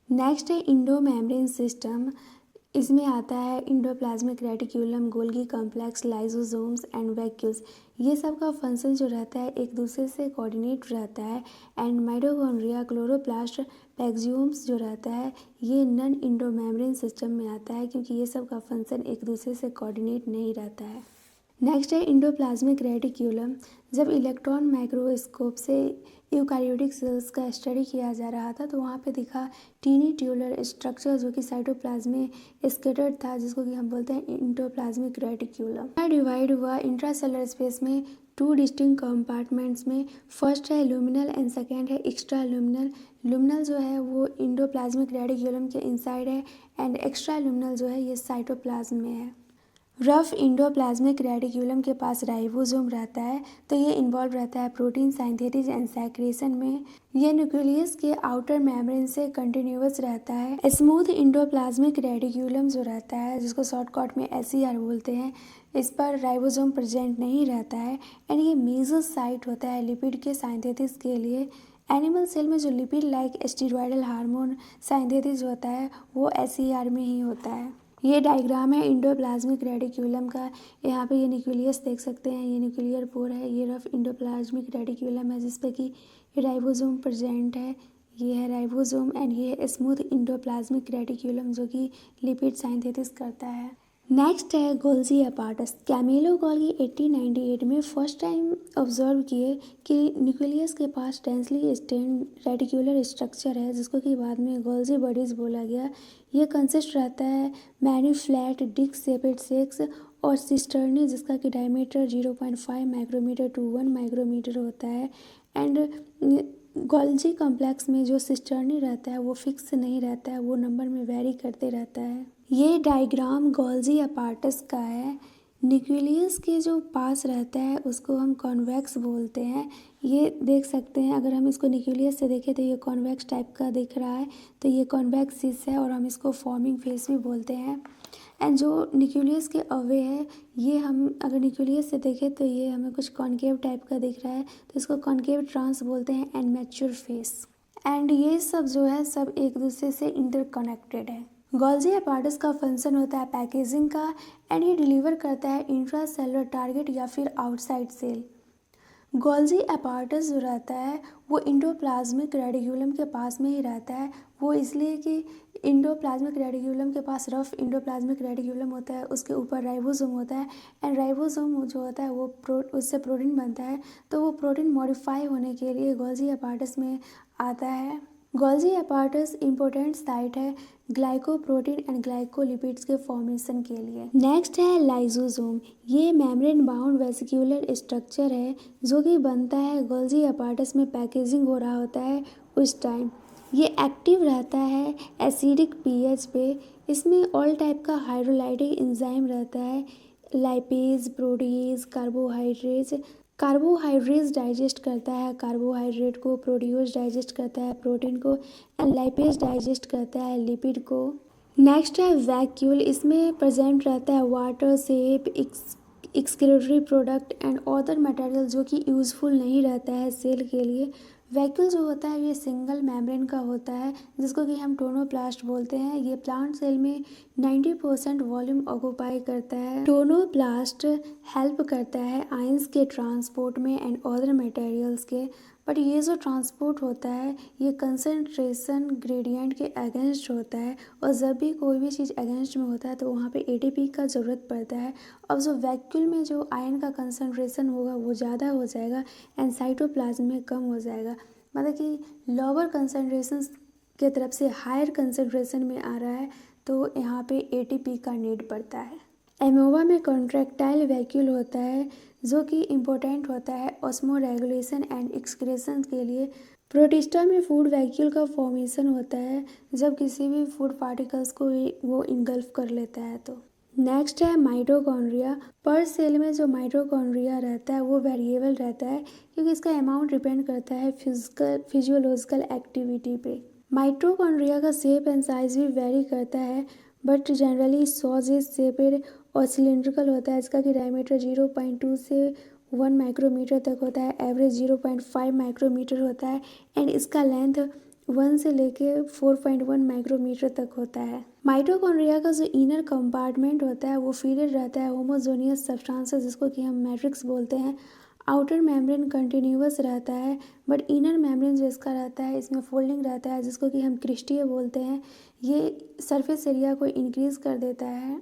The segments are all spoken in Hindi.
नेक्स्ट है इंडो मेम्ब्रेन सिस्टम। इसमें आता है endoplasmic reticulum, Golgi complex, lysosomes and vacuoles. ये सब का फंक्शन जो रहता है एक दूसरे से कोऑर्डिनेट रहता है। एंड माइटोकॉन्ड्रिया, क्लोरोप्लास्ट, पैक्सियोम्स जो रहता है ये नॉन इंडो मेम्ब्रेन सिस्टम में आता है, क्योंकि ये सब का फंक्शन एक दूसरे से कोऑर्डिनेट नहीं रहता है। नेक्स्ट है इंडोप्लाज्मिक रेटिक्यूलम। जब इलेक्ट्रॉन माइक्रोस्कोप से यूकारियोटिक सेल्स का स्टडी किया जा रहा था तो वहाँ पे दिखा टीनी ट्यूलर स्ट्रक्चर जो कि साइटोप्लाज्म में स्केटर्ड था, जिसको कि हम बोलते हैं इंडोप्लाज्मिक रेटिक्यूलम। डिवाइड हुआ इंट्रासेलुलर स्पेस में टू डिस्टिंक्ट कंपार्टमेंट्स में। फर्स्ट है लुमिनल एंड सेकेंड है एक्स्ट्रा लुमिनल। लुमिनल जो है वो इंडोप्लाज्मिक रेटिक्यूलम के इनसाइड है एंड एक्स्ट्रा लुमिनल जो है ये साइटोप्लाज्म में है। रफ इंडोप्लाज्मिक रेटिक्यूलम के पास राइबोसोम रहता है, तो ये इन्वॉल्व रहता है प्रोटीन सिंथेसिस एंड सेक्रेशन में। ये न्यूक्लियस के आउटर मेम्ब्रेन से कंटिन्यूअस रहता है। स्मूथ इंडोप्लाज्मिक रेटिक्यूलम जो रहता है, जिसको शॉर्टकट में SER बोलते हैं, इस पर राइबोसोम प्रेजेंट नहीं रहता है एंड ये मेजर साइट होता है लिपिड के सिंथेसिस के लिए। एनिमल सेल में जो lipid like steroidal hormone synthesis होता है वो SER में ही होता है। ये डायग्राम है इंडोप्लाज्मिक रेटिक्यूलम का। यहाँ पे ये न्यूक्लियस देख सकते हैं, ये न्यूक्लियर पोर है। ये रफ इंडोप्लाज्मिक रेटिक्यूलम है जिसपे कि राइबोसोम प्रेजेंट है। ये है राइबोसोम एंड ये है स्मूथ इंडोप्लाज्मिक रेटिक्यूलम जो कि लिपिड सिंथेसिस करता है। नेक्स्ट है गोल्जी अपार्टस। कैमिलो गोल्गी 1898 में फर्स्ट टाइम ऑब्जर्व किए कि न्यूक्लियस के पास डेंसली स्टेन्ड रेटिकुलर स्ट्रक्चर है, जिसको कि बाद में गोल्जी बॉडीज बोला गया। ये कंसिस्ट रहता है many flat disc shaped sacs और सिस्टर्नी, जिसका कि डायमीटर 0.5 माइक्रोमीटर टू 1 माइक्रोमीटर होता है। एंड गोल्जी कॉम्प्लेक्स में जो सिस्टर्नी रहता है वो फिक्स नहीं रहता है, वो नंबर में वेरी करते रहता है। ये डायग्राम गोल्जी अपार्टस का है। न्यूक्लियस के जो पास रहता है उसको हम कॉन्वेक्स बोलते हैं। ये देख सकते हैं, अगर हम इसको न्यूक्लियस से देखें तो ये कॉन्वेक्स टाइप का दिख रहा है, तो ये कॉन्वेक्स सिस है और हम इसको फॉर्मिंग फेस भी बोलते हैं। एंड जो न्यूक्लियस के अवे है, ये हम अगर न्यूक्लियस से देखें तो ये हमें कुछ कॉन्केव टाइप का दिख रहा है, तो इसको कॉन्केव ट्रांस बोलते हैं एंड मैच्योर फेस। एंड ये सब जो है सब एक दूसरे से इंटरकनेक्टेड है। गोल्जी अपार्टस का फंक्शन होता है पैकेजिंग का एंड ये डिलीवर करता है इंट्रा सेलुलर टारगेट या फिर आउटसाइड सेल। गोल्जी अपार्टस जो रहता है वो इंडोप्लाज्मिक रेटिक्यूलम के पास में ही रहता है। वो इसलिए कि इंडोप्लाज्मिक रेटिक्यूलम के पास रफ इंडोप्लाज्मिक रेटिक्यूलम होता है, उसके ऊपर राइबोसोम होता है एंड राइबोसोम जो होता है वो उससे प्रोटीन बनता है, तो वो प्रोटीन मॉडिफाई होने के लिए गोल्जी अपार्टस में आता है। गोल्जी अपार्टस इम्पोर्टेंट साइट है ग्लाइकोप्रोटीन एंड ग्लाइकोलिपिड्स के फॉर्मेशन के लिए। नेक्स्ट है लाइसोसोम। ये मेम्ब्रेन बाउंड वेसिक्यूलर स्ट्रक्चर है जो कि बनता है गोल्जी अपार्टस में पैकेजिंग हो रहा होता है उस टाइम। ये एक्टिव रहता है एसिडिक pH पे। इसमें ऑल टाइप का हाइड्रोलाइटिक एंजाइम रहता है, लाइपेज, प्रोटीज, कार्बोहाइड्रेट्स डाइजेस्ट करता है कार्बोहाइड्रेट को, प्रोटीज डाइजेस्ट करता है प्रोटीन को एंड लाइपेज डाइजेस्ट करता है लिपिड को। नेक्स्ट है वैक्यूल। इसमें प्रेजेंट रहता है water, shape, excretory product and other material जो कि यूज़फुल नहीं रहता है सेल के लिए। वैक्यूल जो होता है ये सिंगल मेम्ब्रेन का होता है, जिसको कि हम टोनोप्लास्ट बोलते हैं। ये प्लांट सेल में 90% वॉल्यूम ऑक्यूपाई करता है। टोनोप्लास्ट हेल्प करता है आयंस के ट्रांसपोर्ट में एंड अदर मटेरियल्स के, बट ये जो ट्रांसपोर्ट होता है ये कंसंट्रेशन ग्रेडियंट के अगेंस्ट होता है, और जब भी कोई भी चीज़ अगेंस्ट में होता है तो वहाँ पे ATP का ज़रूरत पड़ता है। अब जो वैक्यूल में जो आयन का कंसंट्रेशन होगा वो ज़्यादा हो जाएगा एंड साइटोप्लाज्म में कम हो जाएगा, मतलब कि लोअर कंसंट्रेशन के तरफ से हायर कंसंट्रेशन में आ रहा है, तो यहाँ पे ATP का नीड पड़ता है। एमोवा में कॉन्ट्रैक्टाइल वैक्यूल होता है जो कि इम्पोर्टेंट होता है ऑस्मो रेगुलेशन एंड एक्सक्रेशन के लिए। प्रोटिस्टा में फूड वैक्यूल का फॉर्मेशन होता है जब किसी भी फूड पार्टिकल्स को वो इंगल्फ कर लेता है तो। नेक्स्ट है माइटोकॉन्ड्रिया। पर सेल में जो माइटोकॉन्ड्रिया रहता है वो वेरिएबल रहता है, क्योंकि इसका अमाउंट डिपेंड करता है फिजियोलॉजिकल एक्टिविटी पे। माइटोकॉन्ड्रिया का शेप एंड साइज भी वेरी करता है, बट जनरली सॉज इज शेपेड और सिलिंड्रिकल होता है, इसका कि डायमीटर 0.2 से 1 माइक्रोमीटर तक होता है, एवरेज 0.5 माइक्रोमीटर होता है एंड इसका लेंथ 1 से लेके 4.1 माइक्रोमीटर तक होता है। माइटोकॉन्ड्रिया का जो इनर कंपार्टमेंट होता है वो फीडेड रहता है होमोजोनियस सब्सटेंसेस जिसको कि हम मैट्रिक्स बोलते हैं। आउटर मेम्ब्रेन कंटिन्यूअस रहता है बट इनर मेम्ब्रेन जो इसका रहता है इसमें फोल्डिंग रहता है जिसको कि हम क्रिस्टीय बोलते हैं। ये सरफेस एरिया को इंक्रीज कर देता है।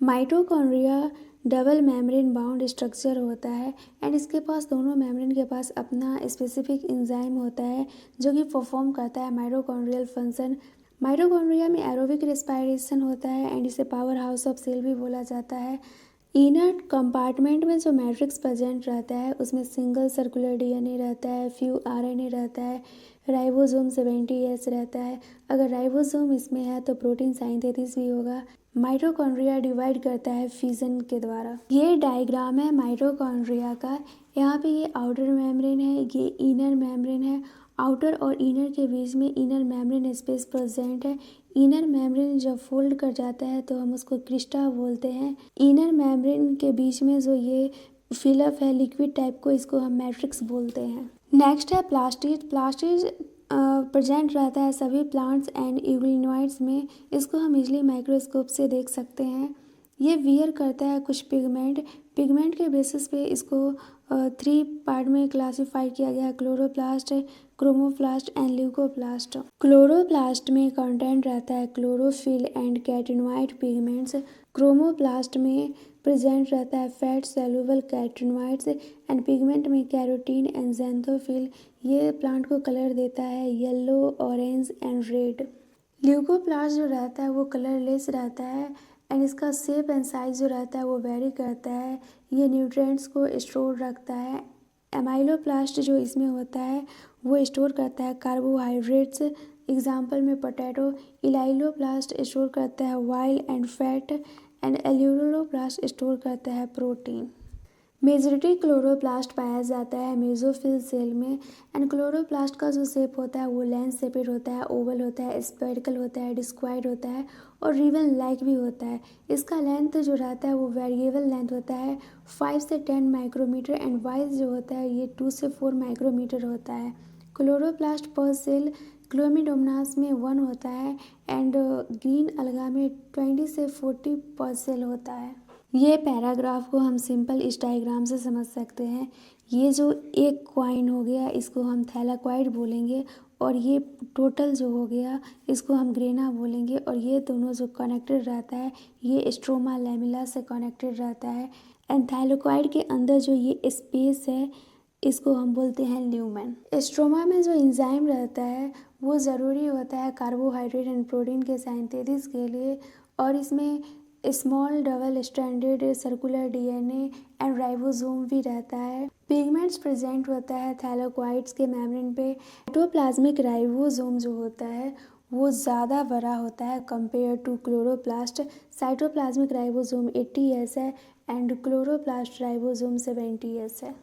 Mitochondria double membrane bound structure होता है एंड इसके पास दोनों मेम्ब्रेन के पास अपना स्पेसिफिक एंजाइम होता है जो कि परफॉर्म करता है माइटोकॉन्ड्रियल फंक्शन। माइटोकॉन्ड्रिया में एरोबिक रेस्पिरेशन होता है एंड इसे पावर हाउस ऑफ सेल भी बोला जाता है। इनर कंपार्टमेंट में जो मैट्रिक्स प्रेजेंट रहता है उसमें सिंगल सर्कुलर डीएनए रहता है, फ्यू आरएनए रहता है, राइबोसोम 70S रहता है। अगर राइबोसोम इसमें है तो प्रोटीन सिंथेसिस भी होगा। माइटोकॉन्ड्रिया डिवाइड करता है फिजन के द्वारा। ये डायग्राम है माइटोकॉन्ड्रिया का। यहाँ पे ये आउटर मेम्ब्रेन है, ये इनर मेम्ब्रेन है। आउटर और इनर के बीच में इनर मेम्ब्रेन स्पेस प्रेजेंट है। इनर मेम्ब्रेन जब फोल्ड कर जाता है तो हम उसको क्रिस्टा बोलते हैं। इनर मेम्ब्रेन के बीच में जो ये फिलअप है लिक्विड टाइप को, इसको हम मैट्रिक्स बोलते हैं। नेक्स्ट है प्लास्टिड। प्लास्टिड प्रेजेंट रहता है सभी प्लांट्स एंड यूग्लिनॉइड्स में। इसको हम इजली माइक्रोस्कोप से देख सकते हैं। ये वियर करता है कुछ पिगमेंट। पिगमेंट के बेसिस पे इसको 3 पार्ट में क्लासिफाई किया गया है, chloroplast, chromoplast and leucoplast. Chloroplast में कंटेंट रहता है क्लोरोफिल एंड कैटेनॉइड पिगमेंट्स। क्रोमोप्लास्ट में प्रेजेंट रहता है फैट सॉल्युबल कैटेनॉइड्स एंड पिगमेंट में कैरोटीन एंड ज़ैंथोफिल। ये प्लांट को कलर देता है yellow, orange and red. Leucoplast जो रहता है वो कलरलेस रहता है एंड इसका शेप एंड साइज जो रहता है वो वेरी करता है। ये न्यूट्रिएंट्स को स्टोर रखता है। एमाइलोप्लास्ट जो इसमें होता है वो स्टोर करता है कार्बोहाइड्रेट्स, एग्जाम्पल में पोटैटो। इलाइलोप्लास्ट स्टोर करता है oil and fat and aleuroplast store करता है प्रोटीन। मेजॉरिटी क्लोरोप्लास्ट पाया जाता है मेसोफिल सेल में एंड क्लोरोप्लास्ट का जो शेप होता है वो लेंस शेपेड होता है, ओवल होता है, स्फेरिकल होता है, डिस्क्वाइड होता है और रिबन लाइक भी होता है। इसका लेंथ जो रहता है वो वेरिएबल लेंथ होता है 5 से 10 माइक्रोमीटर एंड वाइज जो होता है ये 2 से 4 माइक्रोमीटर होता है। क्लोरोप्लास्ट पर सेल क्लोमिडोमोनास में 1 होता है एंड ग्रीन अलगा में 20 से 40 पर सेल होता है। ये पैराग्राफ को हम सिंपल इस डायग्राम से समझ सकते हैं। ये जो एक कॉइन हो गया इसको हम थैलाक्वाइड बोलेंगे और ये टोटल जो हो गया इसको हम ग्रेना बोलेंगे और ये दोनों जो कनेक्टेड रहता है ये स्ट्रोमा लैमेला से कनेक्टेड रहता है एंड थैलाक्वाइड के अंदर जो ये स्पेस है इसको हम बोलते हैं ल्यूमेन। स्ट्रोमा में जो एंजाइम रहता है वो ज़रूरी होता है कार्बोहाइड्रेट एंड प्रोटीन के सिंथेसिस के लिए और इसमें small double stranded circular DNA and ribosome भी रहता है। पिगमेंट्स प्रेजेंट होता है थैलाक्वाइड्स के मेम्ब्रेन पे। साइटोप्लाज्मिक राइबोसोम जो होता है वो ज़्यादा बड़ा होता है compare to chloroplast. Cytoplasmic ribosome 80S है एंड क्लोरोप्लास्ट राइबोसोम 70S है।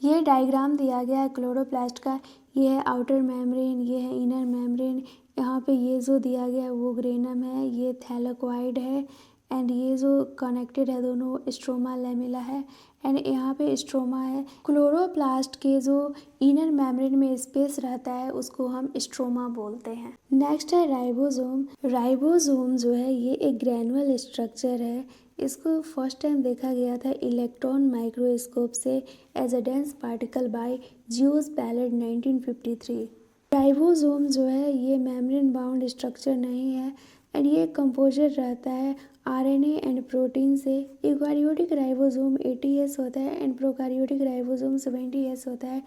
ये डायग्राम दिया गया है क्लोरोप्लास्ट का। ये है आउटर मेम्ब्रेन, ये है इनर मेम्ब्रेन। यहाँ पे ये जो दिया गया है वो ग्रेनम है, ये थैलाक्वाइड है एंड ये जो कनेक्टेड है दोनों स्ट्रोमा लैमेला है एंड यहाँ पे स्ट्रोमा है। क्लोरोप्लास्ट के जो इनर मेम्ब्रेन में स्पेस रहता है उसको हम स्ट्रोमा बोलते हैं। नेक्स्ट है राइबोसोम। राइबोसोम जो है ये एक ग्रैनुअल स्ट्रक्चर है। इसको फर्स्ट टाइम देखा गया था इलेक्ट्रॉन माइक्रोस्कोप से as a dense particle by ज्यूस पैलेट 1953। राइबोसोम जो है ये मेम्ब्रेन बाउंड स्ट्रक्चर नहीं है एंड ये कंपोजर रहता है आरएनए एंड प्रोटीन से। यूकारियोटिक राइबोसोम 80S होता है एंड प्रोकारियोटिक राइबोसोम 70S होता है।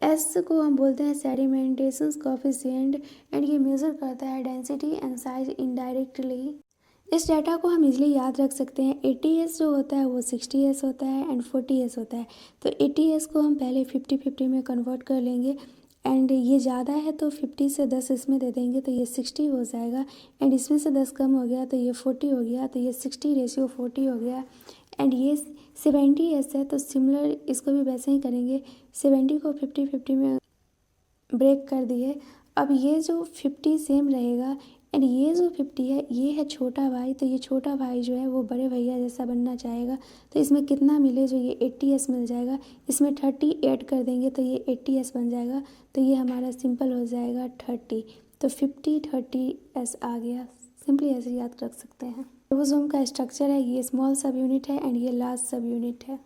एस को हम बोलते हैं सेडिमेंटेशन कोफिशिएंट एंड ये मेजर करता है डेंसिटी एंड साइज इनडायरेक्टली। इस डाटा को हम इजीली याद रख सकते हैं। 80S जो होता है वो 60S होता है एंड 40S होता है। तो 80S को हम पहले 50-50 में कन्वर्ट कर लेंगे एंड ये ज़्यादा है तो 50 से 10 इसमें दे देंगे तो ये 60 हो जाएगा एंड इसमें से 10 कम हो गया तो ये 40 हो गया तो ये 60:40 हो गया एंड ये 70S है तो सिमिलर इसको भी वैसे ही करेंगे। 70 को 50-50 में ब्रेक कर दिए। अब ये जो 50 सेम रहेगा एंड ये जो 50 है ये है छोटा भाई, तो ये छोटा भाई जो है वो बड़े भैया जैसा बनना चाहेगा। तो इसमें कितना मिले, जो ये 80s मिल जाएगा, इसमें 30 ऐड कर देंगे तो ये 80s बन जाएगा। तो ये हमारा सिंपल हो जाएगा 30। तो 50 30s आ गया। सिंपली ऐसे याद रख सकते हैं। राइबोसोम का स्ट्रक्चर है, ये स्मॉल सब यूनिट है एंड ये लार्ज सब यूनिट है।